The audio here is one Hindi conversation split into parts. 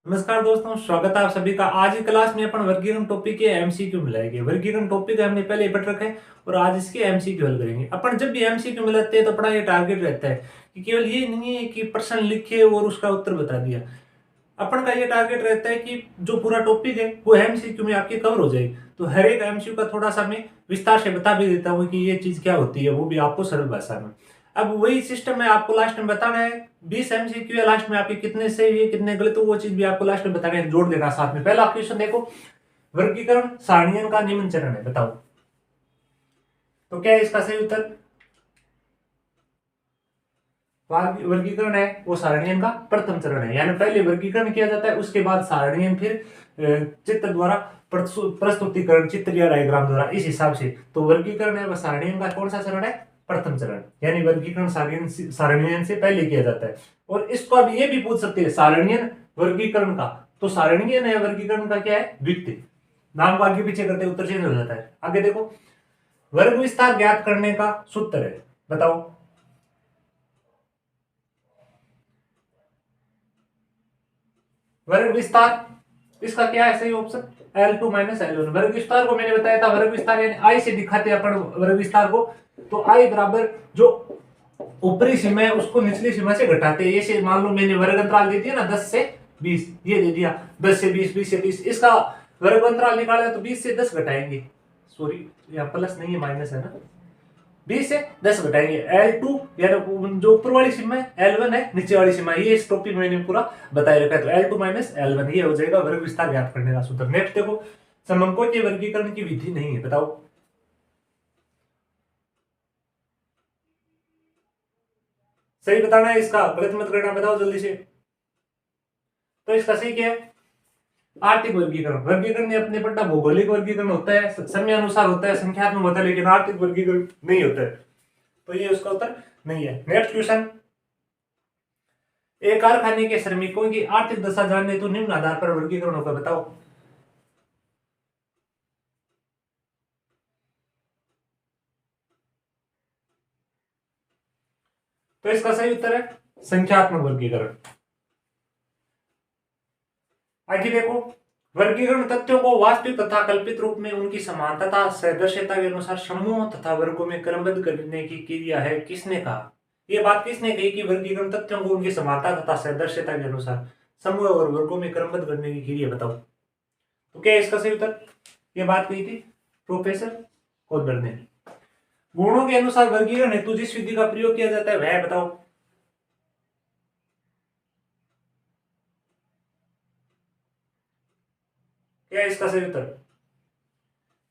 नमस्कार दोस्तों, स्वागत है आप सभी का। आज की क्लास में अपन वर्गीकरण टॉपिक के एमसीक्यू मिलाएंगे। वर्गीकरण टॉपिक हमने पहले ही पढ़ रखा है और आज इसके एमसीक्यू हल करेंगे। अपन जब भी एमसीक्यू मिलाते हैं तो अपना ये टारगेट रहता है कि केवल ये नहीं है कि प्रश्न लिखे और उसका उत्तर बता दिया। अपन का ये टारगेट रहता है कि जो पूरा टॉपिक है वो एमसीक्यू में आपके कवर हो जाए। तो हर एक एमसीक्यू का थोड़ा सा मैं विस्तार से बता भी देता हूँ कि ये चीज क्या होती है, वो भी आपको सरल भाषा में। अब वही सिस्टम है, आपको लास्ट में बताना है 20 एमसीक्यू है, लास्ट में आपके कितने सही है कितने गलत, तो वो चीज भी आपको लास्ट में बताना है, जोड़ देना साथ में। पहला क्वेश्चन देखो, वर्गीकरण सारणियन का निम्न चरण है, बताओ तो क्या है इसका सही उत्तर। वर्गीकरण है वो सारणियन का प्रथम चरण है, यानी पहले वर्गीकरण किया जाता है, उसके बाद सारणियन, फिर चित्र द्वारा प्रस्तुतिकरण, चित्र या डायग्राम द्वारा, इस हिसाब से। तो वर्गीकरण है वह सारणियन का कौन सा चरण है, प्रथम चरण, यानी वर्गीकरण सारणियन से पहले किया जाता है। और इसको अब ये भी पूछ सकते हैं सारणियन वर्गीकरण का, तो सारणियन है वर्गीकरण का क्या है, द्वितीय। नाम को आगे पीछे करते उत्तर चेंज हो जाता है। आगे देखो, वर्ग विस्तार ज्ञात करने का सूत्र है, बताओ। वर्ग विस्तार इसका क्या है सही ऑप्शन, L2 माइनस L1। वर्ग विस्तार को मैंने बताया था, वर्ग विस्तार यानी आई से दिखाते हैं अपन वर्ग विस्तार को। तो आई बराबर जो ऊपरी सीमा है उसको निचली सीमा से घटाते हैं। ये मान लो मैंने वर्ग अंतराल दे दिया ना 10 से 20, ये दे दिया 10 से 20, 20 से 30, इसका वर्ग अंतराल निकाला तो 20 से 10 घटाएंगे। सॉरी, यहाँ प्लस नहीं है माइनस है ना, 20 से 10 घटाएंगे। L2 यानी जो ऊपर वाली सीमा है, L1 है नीचे वाली सीमा, ये इस टॉपिक में मैंने पूरा बताया रखा है। तो L2 माइनस L1 ये हो जाएगा वर्ग विस्तार ज्ञात करने का सूत्र। नेक्स्ट देखो, समंकों के वर्गीकरण की विधि नहीं है, बताओ। सही बताना है, इसका गलत मत करना, बताओ जल्दी से। तो इसका सही क्या है, आर्थिक वर्गीकरण। वर्गीकरण ने अपने पढ़ा, भौगोलिक वर्गीकरण होता है, समय अनुसार होता है, संख्यात्मक होता है, लेकिन आर्थिक वर्गीकरण नहीं होता है। तो ये उसका उत्तर नहीं है। नेक्स्ट क्वेश्चन, एक कारखाने के श्रमिकों की आर्थिक दशा जानने तो निम्न आधार पर वर्गीकरण होगा, बताओ। तो इसका सही उत्तर है संख्यात्मक वर्गीकरण। आगे देखो, वर्गीकरण तथ्यों को वास्तविक तथा कल्पित रूप में उनकी समानता तथा सदस्यता के अनुसार समूह तथा वर्गों में क्रमबद्ध करने की क्रिया है, किसने कहा। यह बात किसने कही कि वर्गीकरण तथ्यों को उनकी समानता तथा सदस्यता के अनुसार समूह और वर्गों में क्रमबद्ध करने की क्रिया, बताओ। तो क्या है इसका सही उत्तर, यह बात कही थी प्रोफेसर कोदर ने। गुणों के अनुसार वर्गीकरण हेतु जिस विधि का प्रयोग किया जाता है वह बताओ। क्या है इसका सही उत्तर,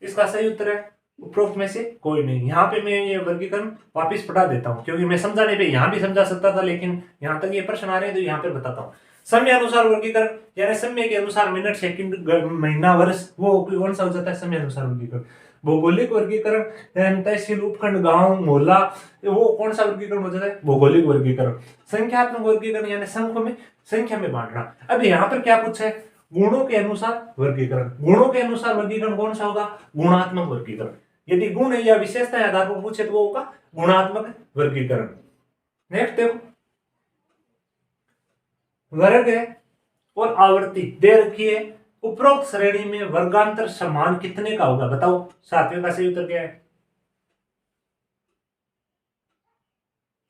इसका सही उत्तर है उपरोक्त में से कोई नहीं। यहाँ पे मैं ये वर्गीकरण वापस पढ़ा देता हूँ, क्योंकि मैं समझाने पे यहाँ भी समझा सकता था, लेकिन यहाँ तक ये प्रश्न आ रहे हैं तो यहाँ पे बताता हूँ। समय अनुसार वर्गीकरण, यानी समय के अनुसार मिनट, सेकंड, महीना, वर्ष, वो कौन सा हो जाता है, समय अनुसार वर्गीकरण। भौगोलिक वर्गीकरण यानी तहसील, उपखंड, गांव, मोहल्ला, वो कौन सा वर्गीकरण हो जाता है, भौगोलिक वर्गीकरण। संख्यात्मक वर्गीकरण यानी संख्या में बांटना। अब यहाँ पर क्या पूछा है, गुणों के अनुसार वर्गीकरण। गुणों के अनुसार वर्गीकरण कौन सा होगा, गुणात्मक वर्गीकरण। यदि गुण या विशेषता आधार पर पूछे तो वो होगा गुणात्मक वर्गीकरण। नेक्स्ट देखो, वर्ग है और आवर्ती दे रखी है, उपरोक्त श्रेणी में वर्गांतर समान कितने का होगा, बताओ। सातवें का सही उत्तर क्या है,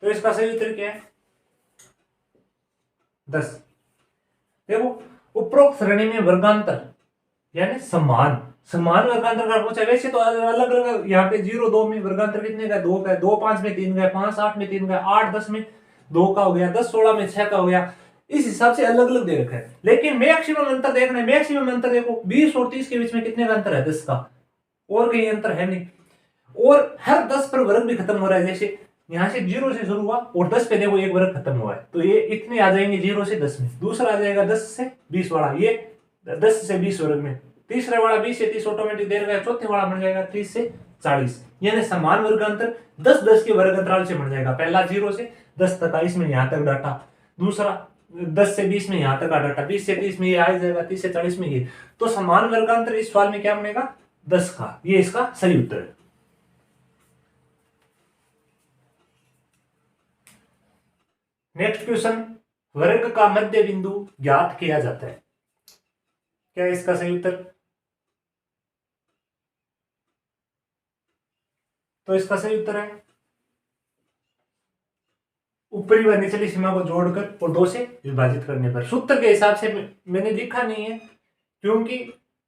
तो इसका सही उत्तर क्या है 10। देखो, उपरोक्त श्रेणी में वर्गांतर यानी समान, समान वर्गांतर का पूछा। वैसे तो अलग अलग, यहाँ पे 0 2 में वर्गांतर कितने का, 2 का है, 2 5 में 3 का है, 5 8 में 3 का है, 8 10 में 2 का हो गया, 10 16 में 6 का हो गया। इस हिसाब से अलग अलग दे रखा है, लेकिन मैक्सिमम अंतर देखना है। मैक्सिमम अंतर देखो 20 और 30 के बीच में कितने का अंतर है, 10 का, और कहीं अंतर है नहीं। और हर 10 पर वर्ग भी खत्म हो रहा है, जैसे यहां से 0 से शुरू हुआ और 10 पे देखो एक वर्ग खत्म हुआ है, तो ये इतने आ जाएंगे 0 से 10 में। दूसरा आ जाएगा 10 से 20 वाला, ये 10 से 20 वर्ग में। तीसरे वाला 20 से 30 ऑटोमेटिक दे रहा है। चौथे वाला बन जाएगा 30 से 40, यानी समान वर्ग अंतर 10 10 के वर्ग अंतराल से बन जाएगा। पहला 0 से 10 तक का, इसमें यहां तक डाटा। दूसरा 10 से 20 में यहां तक का डाटा, 20 से 30 में ये आ जाएगा, 30 से 40 में ये। तो समान वर्गांतर इस सवाल में क्या बनेगा, 10 का। ये इसका सही उत्तर है। नेक्स्ट क्वेश्चन, वर्ग का मध्य बिंदु ज्ञात किया जाता है। क्या है इसका सही उत्तर? तो इसका सही उत्तर है ऊपरी व निचली सीमा को जोड़कर और 2 से विभाजित करने पर। सूत्र के हिसाब से मैंने लिखा नहीं है, क्योंकि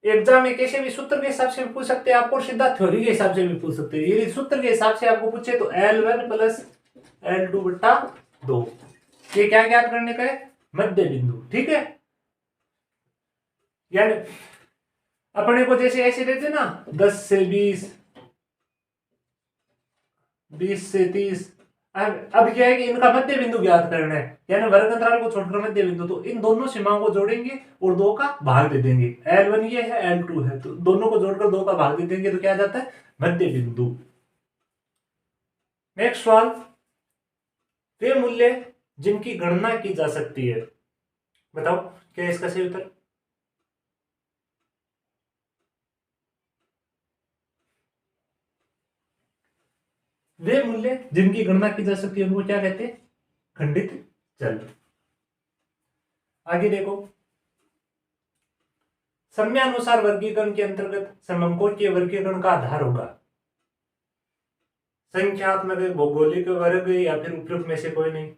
एग्जाम में कैसे भी सूत्र के हिसाब से भी पूछ सकते हैं आपको, सीधा थ्योरी के हिसाब से भी पूछ सकते हैं। यदि सूत्र के हिसाब से आपको पूछे तो L1 प्लस L2 बटा 2, ये क्या ज्ञात करने का है? मध्य बिंदु। ठीक है, यानी अपने को जैसे ऐसे देते ना 10 से 20, 20 से 30, अब क्या है कि इनका मध्य बिंदु ज्ञात करना है, यानी वर्ग अंतराल को छोड़कर मध्य बिंदु। तो इन दोनों सीमाओं को जोड़ेंगे और 2 का भाग दे देंगे। L1 ये है, L2 है, तो दोनों को जोड़कर 2 का भाग दे देंगे तो क्या आ जाता है? मध्य बिंदु। नेक्स्ट सवाल, वे मूल्य जिनकी गणना की जा सकती है, बताओ क्या है इसका सही उत्तर? वे मूल्य जिनकी गणना की जा सकती है उनको क्या कहते हैं? खंडित चल। आगे देखो, समयानुसार वर्गीकरण के अंतर्गत समअंकों के वर्गीकरण का आधार होगा संख्यात्मक, भौगोलिक वर्ग या फिर उपयुक्त में से कोई नहीं।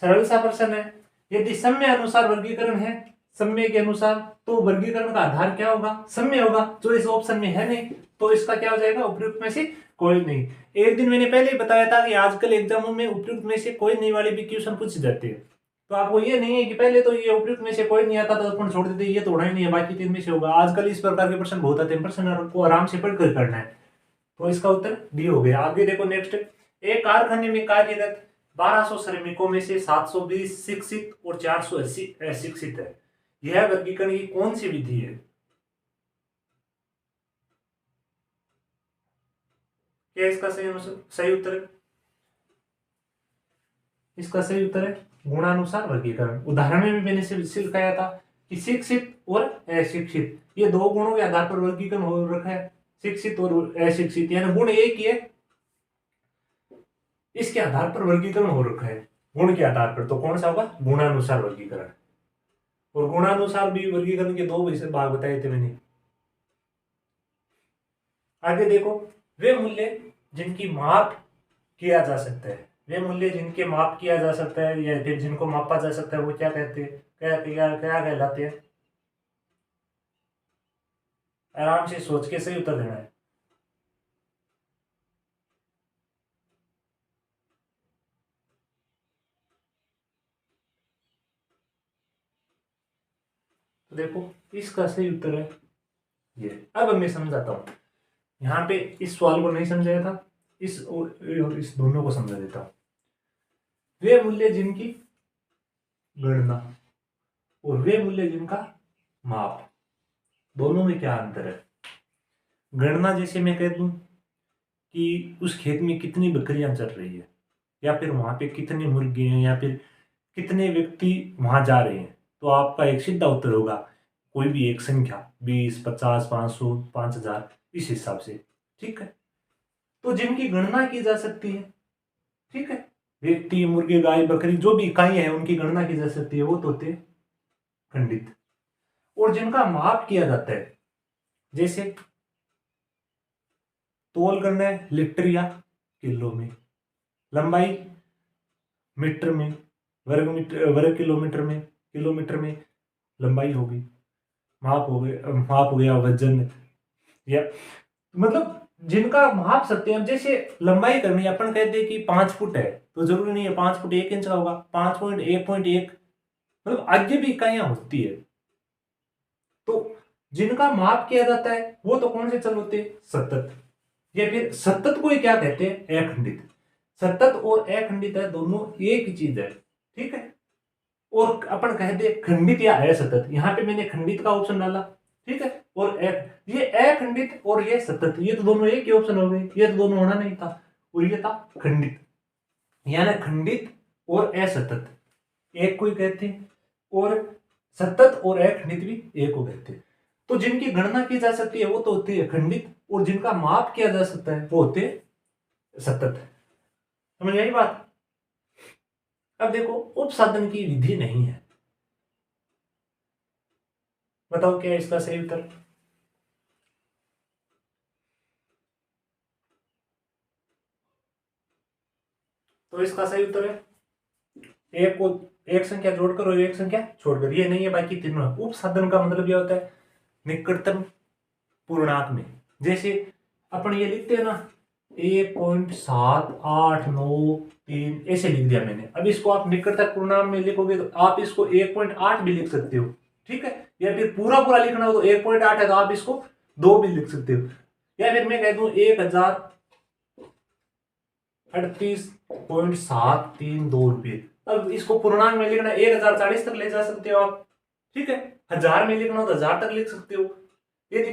सरल सा प्रश्न है। यदि समय अनुसार वर्गीकरण है, समय के अनुसार, तो वर्गीकरण का आधार क्या होगा? समय होगा, जो इस ऑप्शन में है नहीं, तो इसका क्या हो जाएगा? उपयुक्त में से कोई नहीं। एक दिन मैंने पहले ही बताया था कि आजकल एग्जामों में उपयुक्त में से कोई नहीं वाले भी क्वेश्चन पूछे जाते हैं। तो आपको ये नहीं है कि पहले तो ये उपयुक्त में से कोई नहीं आता तो अपन छोड़ देते, ये तो होना ही नहीं है, बाकी 3 में से होगा। आजकल इस प्रकार के प्रश्न बहुत आते हैं, प्रश्न को आराम से पढ़कर करना है। तो इसका उत्तर डी हो गया। आगे देखो नेक्स्ट, एक कारखाने में कार्यरत 1200 श्रमिकों में से 720 शिक्षित और 480 अशिक्षित है। यह वर्गीकरण की कौन सी विधि है? क्या इसका सही उत्तर है? इसका सही उत्तर है गुणानुसार वर्गीकरण। उदाहरण में भी मैंने सिखाया था कि शिक्षित और अशिक्षित, ये 2 गुणों के आधार पर वर्गीकरण हो रखा है, शिक्षित और अशिक्षित, यानी गुण एक ही है, इसके आधार पर वर्गीकरण हो रखा है, गुण के आधार पर। तो कौन सा होगा? गुणानुसार वर्गीकरण। और गुणानुसार भी वर्गीकरण के 2 भाग बताए थे मैंने। आगे देखो, वे मूल्य जिनकी माप किया जा सकता है, वे मूल्य जिनके माप किया जा सकता है या फिर जिनको मापा जा सकता है, वो क्या कहते हैं? क्या क्या क्या कहलाते हैं? आराम से सोच के सही उत्तर देना है। तो देखो, इसका सही उत्तर है ये। अब मैं समझाता हूं, यहाँ पे इस सवाल को नहीं समझाया था, इस और इस दोनों को समझा देता हूं। वे मूल्य जिनकी गणना और वे मूल्य जिनका माप, दोनों में क्या अंतर है? गणना जैसे मैं कह दूं कि उस खेत में कितनी बकरियां चल रही है, या फिर वहां पे कितने मुर्गे हैं, या फिर कितने व्यक्ति वहां जा रहे हैं, तो आपका एक सीधा उत्तर होगा कोई भी एक संख्या, 20, 50, 500, 5000, इस हिसाब से। ठीक है, तो जिनकी गणना की जा सकती है, ठीक है, व्यक्ति, मुर्गे, गाय, बकरी, जो भी इकाइयां हैं उनकी गणना की जा सकती है, वो तो होते हैं खंडित। और जिनका माप किया जाता है, जैसे तोल करना है लीटर या किलो में, लंबाई मीटर में, वर्ग मीटर, वर्ग किलोमीटर में, किलोमीटर में लंबाई होगी, माप हो गया, माप हो गया वजन, या मतलब जिनका माप सकते हैं। अब जैसे लंबाई करनी है, अपन कहते हैं कि 5 फुट है, तो जरूरी नहीं है 5 फुट 1 इंच का होगा, 5.1.1, मतलब आगे भी इकाइयां होती है। तो जिनका माप किया जाता है वो तो कौन से चल होते हैं? सतत, या फिर सतत को ही क्या कहते हैं? अखंडित। सतत और अखंडित है, दोनों एक ही चीज है। ठीक है, और अपन कहते हैं खंडित या असतत, यहाँ पे मैंने खंडित का ऑप्शन डाला। ठीक है, और ये अखंडित और ये सतत, ये तो दोनों एक ही ऑप्शन हो गए, ये तो दोनों होना नहीं था, और ये था खंडित। यानी खंडित और असतत एक को ही कहते हैं, और सतत और अखंडित भी एक को कहते हैं। तो जिनकी गणना की जा सकती है वो तो होती है खंडित, और जिनका माप किया जा सकता है वो होते हैं सतत। समझ आई बात? अब देखो, उपसाधन की विधि नहीं है, बताओ क्या है इसका सही उत्तर। तो इसका सही उत्तर है एक को एक संख्या जोड़कर और एक संख्या छोड़कर, ये नहीं है बाकी तीनों। उपसाधन का मतलब क्या होता है, निकटतम पूर्णांक में। जैसे अपन ये लिखते हैं ना 1.7893 ऐसे लिख दिया मैंने। अब इसको आप निकटतम पूर्णांक में लिखोगे तो आप इसको 1.8 भी लिख सकते हो, ठीक है। या फिर पूरा पूरा लिखना हो तो 1.8 है तो आप इसको 2 भी लिख सकते हो। या फिर मैं कह दूं 1038.732 रुपये। अब इसको पूर्णांक में लिखना 1040 तक ले जा सकते हो आप, ठीक है। 1000 में लिखना हो तो 1000 तक लिख सकते हो। यदि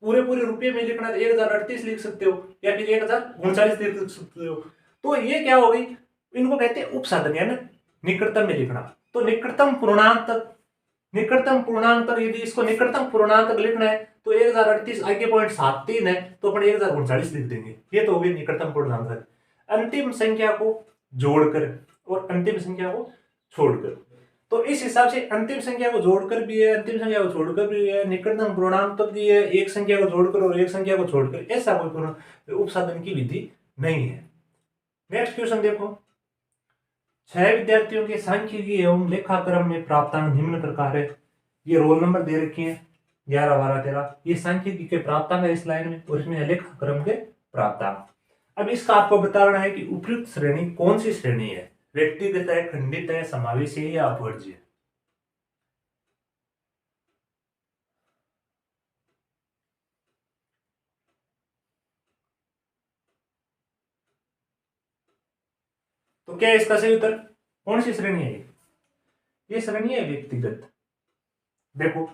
पूरे पूरे रुपये में लिखना है तो 1038 लिख सकते हो, या फिर 1039 लिख सकते हो। तो ये क्या हो गई, इनको कहते हैं उपसाधन, यानी निकटतम में लिखना। तो निकटतम पूर्णांक तक यदि इसको निकटतम पूर्णांक तक लिखना है तो 1038 आगे 0.73 है तो अपन 1039 लिख देंगे। ये तो हो गई निकटतम पूर्णांक तक। अंतिम संख्या को जोड़कर और अंतिम संख्या को छोड़कर, तो इस हिसाब से अंतिम संख्या को जोड़कर भी है, अंतिम संख्या को छोड़कर भी है, निकटतम पूर्णांक तक भी है, एक संख्या को जोड़कर और एक संख्या को छोड़कर, ऐसा कोई उपसाधन की विधि नहीं है। नेक्स्ट क्वेश्चन देखो, 6 विद्यार्थियों के सांख्यिकी एवं लेखाक्रम में प्राप्तांक निम्न प्रकार है। ये रोल नंबर दे रखे हैं 11, 12, 13। ये सांख्यिकी के प्राप्तांक है इस लाइन में, और इसमें लेखाक्रम के प्राप्तांक। अब इसका आपको बताना है कि उपयुक्त श्रेणी कौन सी श्रेणी है, व्यक्तिगत है, खंडित है, समावेशी है या अपवर्ज्य है। तो क्या है इसका सही उत्तर, कौन सी श्रेणी है ये श्रेणी है व्यक्तिगत। देखो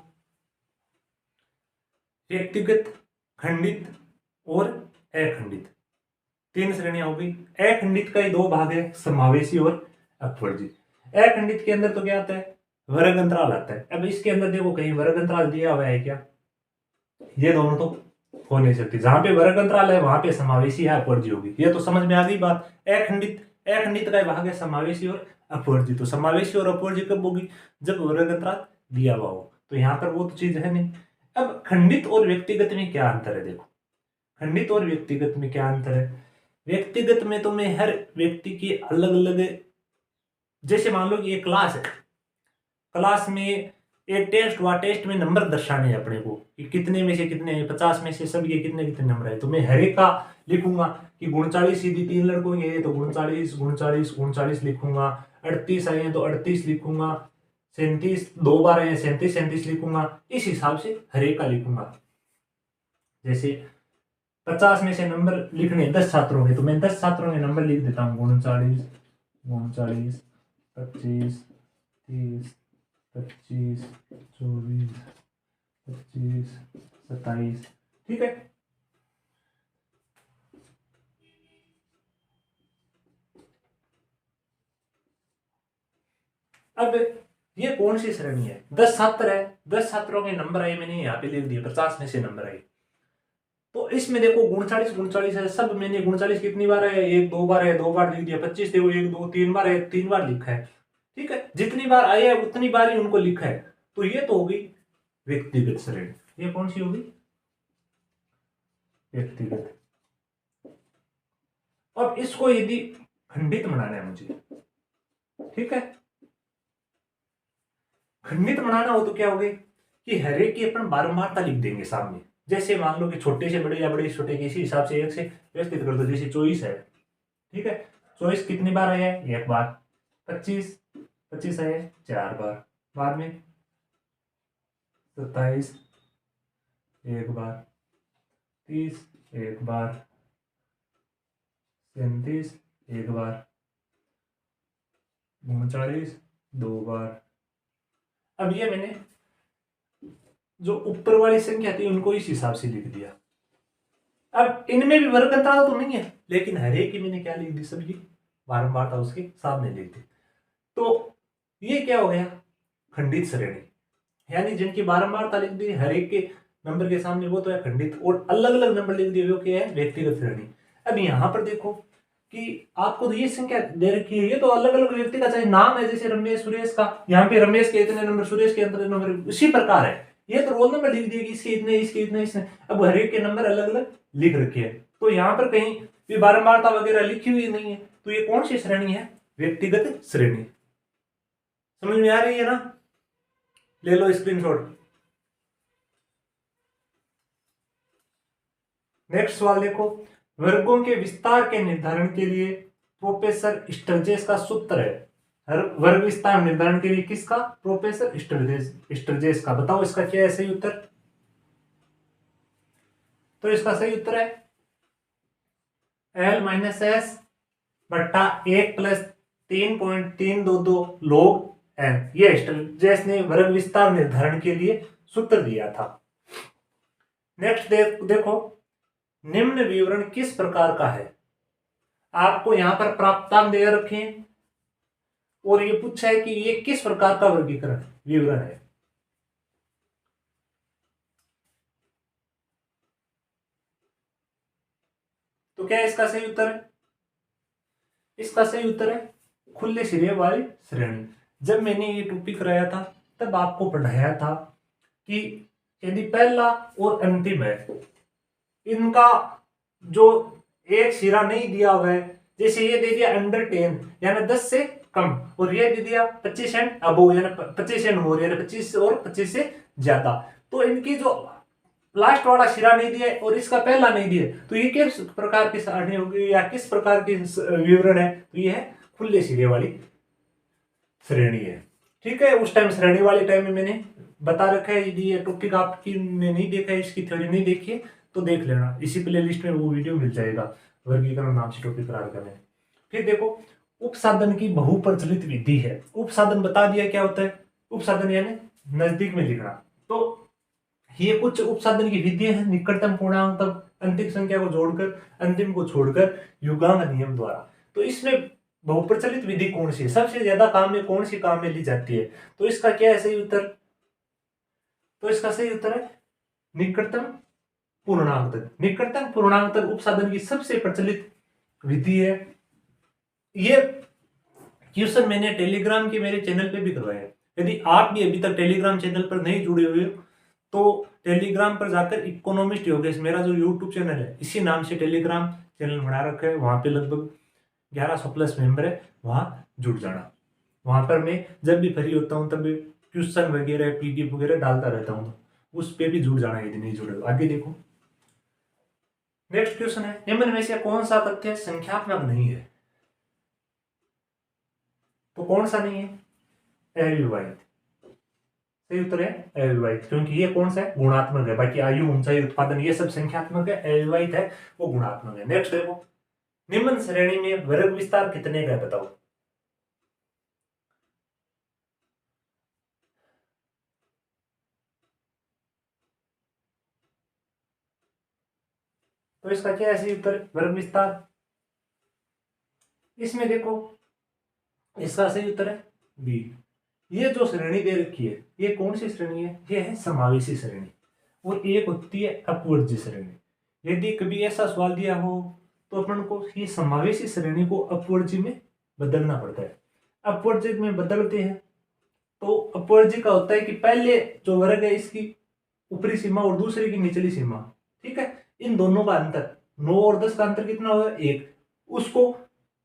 व्यक्तिगत, खंडित और अखंडित, 3 श्रेणियां हो गई। अखंडित का ही 2 भाग है, समावेशी और अपवर्ज्य। अखंडित के अंदर तो क्या आता है, वर्ग अंतराल आता है। अब इसके अंदर देखो कहीं वर्ग अंतराल दिया हुआ है क्या, ये दोनों तो हो नहीं सकती। जहां पे वर्ग अंतराल है वहां पे समावेशी है अपवर्ज्य होगी। ये तो समझ में आ गई बात। अखंडित का भाग है समावेशी और अपवर्ज्य। तो समावेशी और अपवर्ज्य कब होगी, जब वर्ग अंतराल दिया हुआ हो। तो यहाँ पर वो तो चीज है नहीं। अब खंडित और व्यक्तिगत में क्या अंतर है, देखो खंडित और व्यक्तिगत में क्या अंतर है। व्यक्तिगत में तो मैं हर व्यक्ति की अलग अलग, जैसे मान लो कि एक क्लास है, क्लास में एक टेस्ट हुआ, टेस्ट में नंबर दर्शाने हैं अपने को कि कितने में से कितने हैं, 50 में से सब ये कितने कितने नंबर है। तो मैं हर एक का लिखूंगा कि 39 सीधी 3 लड़कों के तो 39 39 39 लिखूंगा। 38 आए हैं तो 38 लिखूंगा। 37 2 बार आए हैं 37 37 लिखूंगा। इस हिसाब से हर एक का लिखूंगा। जैसे 50 में से नंबर लिखने 10 छात्रों के, तो मैं 10 छात्रों के नंबर लिख देता हूँ 39 39 25 30 25 24 25 27, ठीक है। अब ये कौन सी श्रेणी है, 10 छात्र है, 10 छात्रों के नंबर आए, मैंने यहाँ पे लिख दिए 50 में से नंबर आए। तो इसमें देखो 39 39 है, सब मैंने 39 कितनी बार है, 1 2 बार है, 2 बार लिख दिया। 25 देखो 1 2 3 बार है, 3 बार लिखा है, ठीक है। जितनी बार आए है उतनी बार ही उनको लिखा है। तो ये तो होगी व्यक्तिगत श्रेणी। ये कौन सी होगी, व्यक्तिगत। अब इसको यदि खंडित बनाना है मुझे, ठीक है, खंडित बनाना हो तो क्या होगा कि हर एक की अपन बारंबारता लिख देंगे सामने। जैसे मान लो कि छोटे से बड़े या बड़े से छोटे के इसी हिसाब से एक से व्यवस्थित कर दो। जैसे 24 है, ठीक है, 24 कितनी बार आया है, 1 बार। 25 25 आया है 4 बार। बाद में 27 1 बार। 30 1 बार। 37 1 बार। 39 2 बार। अब ये मैंने जो ऊपर वाली संख्या थी उनको इस हिसाब से लिख दिया। अब इनमें भी वर्ग अंतराल तो नहीं है, लेकिन हर एक की मैंने क्या लिख दी, सभी बारंबार था उसके सामने लिख दी। तो ये क्या हो गया, खंडित श्रेणी, यानी जिनकी बारंबारता लिख दी हर एक के नंबर के सामने, वो तो है खंडित। और अलग अलग नंबर लिख दिए वो क्या है, व्यक्तिगत श्रेणी। अब यहाँ पर देखो कि आपको तो ये संख्या दे रखी है, ये तो अलग अलग व्यक्ति का चाहे नाम है, जैसे रमेश सुरेश का, यहाँ पे रमेश के इतने नंबर, सुरेश के इतने नंबर, उसी प्रकार है। ये तो रोल नंबर लिख दिए कि इसके इतने इसके इतने इसने, अब हर एक के नंबर अलग अलग लिख रखे हैं, तो यहाँ पर कहीं भी बारंबारता वगैरह लिखी हुई नहीं है, तो ये कौन सी श्रेणी है? व्यक्तिगत श्रेणी। समझ में आ रही है ना? ले लो स्क्रीनशॉट। नेक्स्ट सवाल देखो, वर्गों के विस्तार के निर्धारण के लिए प्रोफेसर स्टर्जेस का सूत्र है। हर वर्ग विस्तार निर्धारण के लिए किसका? प्रोफेसर स्टर्जेस का। बताओ इसका क्या है सही उत्तर? तो इसका सही उत्तर है L माइनस एस बट्टा 1 प्लस 3.322 log n। ये स्टर्जेस ने वर्ग विस्तार निर्धारण के लिए सूत्र दिया था। नेक्स्ट देखो, निम्न विवरण किस प्रकार का है? आपको यहां पर प्राप्तांक दे रखे हैं और ये पूछा है कि ये किस प्रकार का वर्गीकरण विवरण है। तो क्या इसका सही उत्तर है? इसका सही उत्तर है खुले सिरे वाली श्रेणी। जब मैंने ये टॉपिक कराया था तब आपको पढ़ाया था कि यदि पहला और अंतिम है, इनका जो एक सिरा नहीं दिया हुआ है, जैसे ये दे दिया अंडर 10 यानी 10 से कम, और ये दे दिया 25 एंड अबोव यानी 25 एंड मोर यानी 25 और 25 से ज्यादा, तो इनकी जो लास्ट वाला सिरा नहीं दिया और इसका पहला नहीं दिया, तो ये किस प्रकार की सारणी होगी या किस प्रकार की विवरण है? तो ये है खुले सिरे वाली श्रेणी है। ठीक है, उस टाइम श्रेणी वाले टाइम में मैंने बता रखा है। यदि ये टॉपिक आपकी ने नहीं देखा है, इसकी थ्योरी नहीं देखी है, तो देख लेना, इसी प्ले लिस्ट में वो वीडियो मिल जाएगा, वर्गीकरण नाम से टॉपिक करा रखा मैंने। फिर देखो, उपसाधन की बहुप्रचलित विधि है। उपसाधन बता दिया क्या होता है? उपसाधन यानी नजदीक में लिखना। तो ये कुछ उपसाधन की विधियां हैं, निकटतम पूर्णांक तक अंतिम संख्या को जोड़कर, अंतिम को छोड़कर, युगांक नियम द्वारा। तो इसमें बहुप्रचलित विधि कौन सी है? सबसे ज्यादा काम में कौन सी काम में ली जाती है? तो इसका क्या है सही उत्तर? तो इसका सही उत्तर है निकटतम पूर्णांक तक। निकटतम पूर्णांक तक उपसाधन की सबसे प्रचलित विधि है। ये क्वेश्चन मैंने टेलीग्राम के मेरे चैनल पे भी करवाया है। यदि आप भी अभी तक टेलीग्राम चैनल पर नहीं जुड़े हुए हो तो टेलीग्राम पर जाकर इकोनॉमिस्ट योगेश, मेरा जो यूट्यूब चैनल है इसी नाम से टेलीग्राम चैनल बना रखा है, वहां पे लगभग 1100 प्लस मेंबर है, वहां जुड़ जाना। वहां पर मैं जब भी फ्री होता हूँ तब क्वेश्चन वगैरह पीडीएफ वगैरह डालता रहता हूँ, तो उस पे भी जुड़ जाना यदि नहीं जुड़े हो। आगे देखो, नेक्स्ट क्वेश्चन है, निम्न में से कौन सा तथ्य संख्यात्मक नहीं है? तो कौन सा नहीं है? अविभाज्य। सही उत्तर है अविभाज्य, क्योंकि ये कौन सा है? गुणात्मक है। बाकी आयु, ऊंचाई, उत्पादन ये सब संख्यात्मक है, अविभाज्य है वो गुणात्मक है। नेक्स्ट देखो, निम्न श्रेणी में वर्ग विस्तार कितने का है? बताओ। तो इसका क्या है सही उत्तर? वर्ग विस्तार। इसमें देखो, इसका सही उत्तर है बी। ये जो श्रेणी दे रखी है ये कौन सी श्रेणी है? ये है समावेशी श्रेणी, और एक होती है अपवर्ज्य श्रेणी। यदि कभी ऐसा सवाल दिया हो तो अपन को ये समावेशी श्रेणी को अपवर्ज्य में बदलना पड़ता है। अपवर्ज्य में बदलते हैं तो अपवर्ज्य का होता है कि पहले जो वर्ग है इसकी ऊपरी सीमा और दूसरे की निचली सीमा, ठीक है, इन दोनों का अंतर 9 और 10 का अंतर कितना होगा? 1। उसको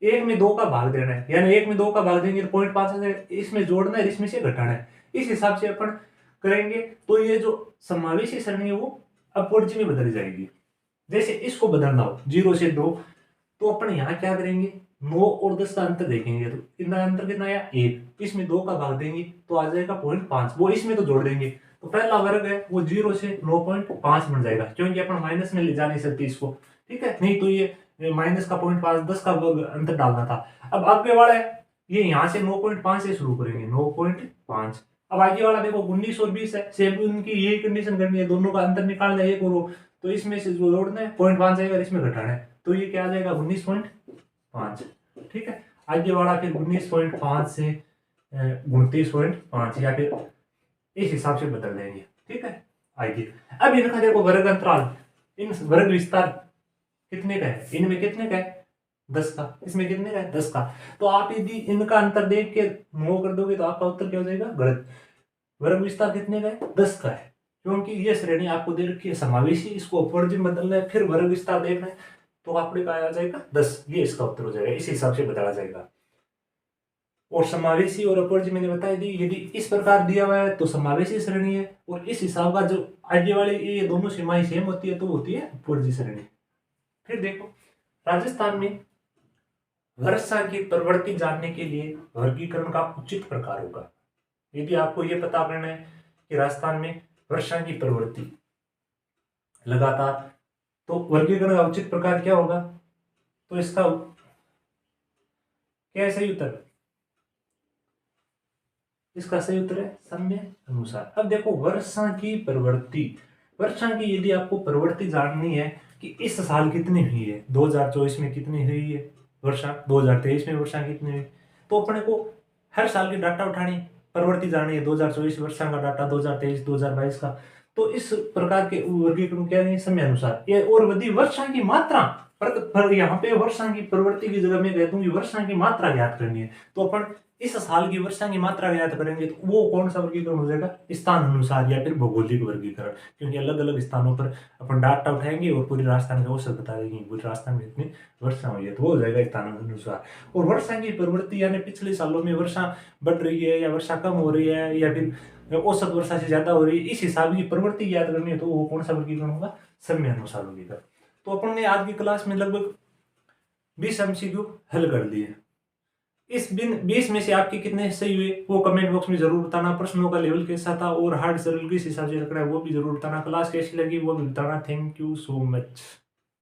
1 में 2 का भाग देना है, यानी 1 में 2 का भाग देंगे तो 0.5 है, इसमें जोड़ना है, इसमें से घटाना है। इस हिसाब से अपन करेंगे तो ये जो समावेशी श्रेणी है वो अपवर्ज्य में बदल जाएगी। जैसे इसको बदलना हो 0 से 2, तो अपन यहाँ क्या करेंगे? 9 और 10 का अंतर देखेंगे, तो इनका अंतर कितना आया? 1। इसमें 2 का भाग देंगे तो आ जाएगा 0.5, वो इसमें तो जोड़ देंगे, तो पहला वर्ग है वो 0 से 9.5 बन जाएगा, क्योंकि अपन माइनस में ले जा नहीं सकते इसको, ठीक है, नहीं तो ये माइनस का 0.5 10 का अंतर डालना था। अब आगे वाला है, ये यहाँ से 9.5 से शुरू करेंगे, 9.5। अब आगे वाला देखो 19 और 20 है, सेम उनकी यही कंडीशन करनी है, दोनों का अंतर निकालना है, 1 और तो इसमें से जो जोड़ना है 0.5 आएगा, इसमें घटाना है, तो ये क्या आ जाएगा? 19.5। ठीक है, आगे वाला फिर 19.5 से 29.5 या फिर इस हिसाब से बदल देंगे, ठीक है। आइए अब इनका देखो वर्ग अंतराल, इन वर्ग विस्तार कितने का है? इनमें कितने का है? 10 का। इसमें कितने का है? 10 का। तो आप यदि इनका अंतर देख के 9 कर दोगे तो आपका उत्तर क्या हो जाएगा? गलत। वर्ग विस्तार कितने का है? 10 का है, क्योंकि ये श्रेणी आपको दे रखी है समावेशी, इसको अपवर्जन बदलना है, फिर वर्ग विस्तार देखना है, तो आपने कहा आ जाएगा 10, ये इसका उत्तर हो जाएगा, इस हिसाब से बताया जाएगा। और समावेशी और अपवर्जन मैंने बताई दी, यदि इस प्रकार दिया हुआ है तो समावेशी श्रेणी है, और इस हिसाब का जो आगे वाली ये दोनों सीमाएं सेम होती है तो होती है अपवर्जन श्रेणी। फिर देखो राजस्थान में वर्षा की प्रवृत्ति जानने के लिए वर्गीकरण का उचित प्रकार होगा। यदि आपको यह पता करना है कि राजस्थान में वर्षा की प्रवृत्ति लगातार, तो वर्गीकरण का उचित प्रकार क्या होगा, तो इसका क्या सही उत्तर, इसका सही उत्तर है समय अनुसार। अब देखो वर्षा की प्रवृत्ति, वर्षा की यदि आपको प्रवृत्ति जाननी है कि इस साल कितनी हुई है, 2024 में कितनी हुई है वर्षा, 2023 में वर्षा कितनी हुई, तो अपने को हर साल की डाटा उठानी, प्रवृत्ति जाननी है 2024 वर्षा का डाटा, 2023 2022 का, तो इस प्रकार के वर्गीकरण क्या है समय अनुसार। ये और यदि वर्षा की मात्रा पर यहाँ पे वर्षा की प्रवृत्ति की जगह मैं कहता हूँ वर्षा की मात्रा ज्ञात करनी है, तो अपन इस साल की वर्षा की मात्रा ज्ञात करेंगे, तो वो कौन सा वर्गीकरण हो जाएगा, स्थान अनुसार या फिर भौगोलिक वर्गीकरण, क्योंकि अलग अलग स्थानों पर अपन डाटा उठाएंगे और पूरी राजस्थान का औसत बता देंगे पूरी राजस्थान में इतनी वर्षा हुई है, तो वो हो जाएगा स्थान अनुसार। और वर्षा की प्रवृत्ति यानी पिछले सालों में वर्षा बढ़ रही है या वर्षा कम हो रही है या फिर औसत वर्षा से ज्यादा हो रही है, इस हिसाब की प्रवृत्ति याद करनी है, तो वो कौन सा वर्गीकरण होगा, समय अनुसार वर्गीकरण। तो अपन ने आज की क्लास में लगभग 20 MCQ हल कर दिए। इस 20 में से आपके कितने सही हुए वो कमेंट बॉक्स में जरूर बताना। प्रश्नों का लेवल कैसा था और हार्ड सरल किस हिसाब से रखना है वो भी जरूर बताना। क्लास कैसी लगी वो भी बताना। Thank you so much.